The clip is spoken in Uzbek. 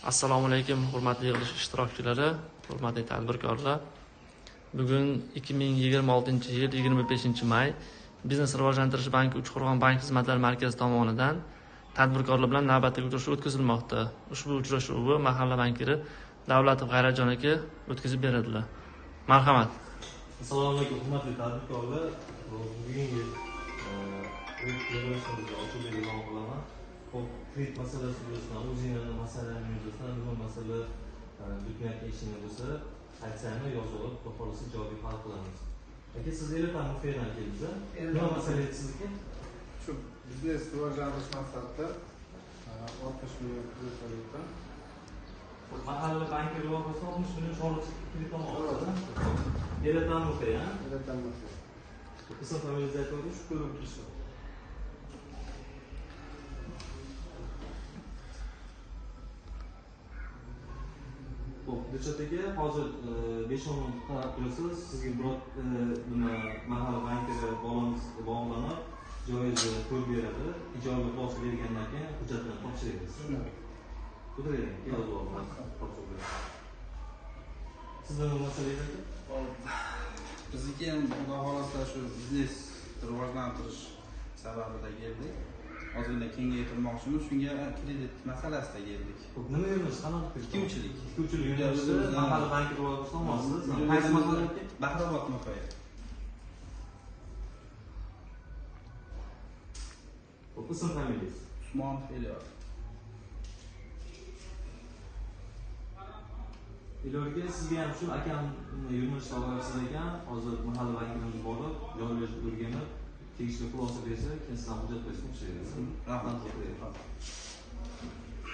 Assalomu alaykum, hurmatli yig'ilish ishtirokchilari, hurmatli tadbirkorlar. Bugun 2026-yil 25-may Biznes rivojlantirish banki Uchqo'rg'on bank xizmatlari markazi tomonidan tadbirkorlar bilan navbatdagi uchrashuv o'tkazilmoqda. Ushbu uchrashuvni mahalla bankiri Davlatov G'ayratjon aka o'tkazib beradilar. Marhamat. Assalomu alaykum, hurmatli tadbirkorlar. Bugungi yig'ilishimizga ochuvga e'lon qilaman. Kredit masalasi yuzasidan, o'zingizning masalalarning yuzasidan nima masala bitmayotgan ishingiz bo'lsa, aytsangiz yozib, xohlasa ijobiy hal qilamiz. Aka, siz Elatan muxbirdan keldingiz-a? Nima masala edi sizniki? Shu biznes rivojlantirish maqsadida 60 million kredit olyapman. Mahalla banki rivojlantirishda 60 million chorlik kredit olmoqda. Elatan muxbir, ha? Elatan muxbir. Ism familiyangizni aytib o'ting, shu ko'rib turibsiz. Dilshod aka, hozir 5-10 minut qarab turasiz. Sizga biror nima mahalla bankiga bog'lanib, joyingizni ko'rib beradi. Ijobiy xulosa bergandan keyin hujjatlarni topshirasiz. O'tiring, kelib olamiz. Sizda nima masala edi? Bizniki ham xudo xolasa shu biznes rivojlantirish sababida keldik. Hozirda kengaytirmoqchimiz, shunga kredit masalasida keldik. Nima yo'limiz? Qanaqa kredit? Ikkiuchilik yo'nalishida mahalla banki rivojlantirishda olmoqsiz. Qaysi mahalla? Bahrobod nuqtai. Ism familiyangiz? Usmonov Elyor. Iloga sizga ham shu akamni yo'nalishda olasiz ekan, hozir mahalla bankimizga borib, joylashib o'rganib, tegishli xulosa bersa, keyin sizdan hujjat berishni ishlaymiz. Rahmat.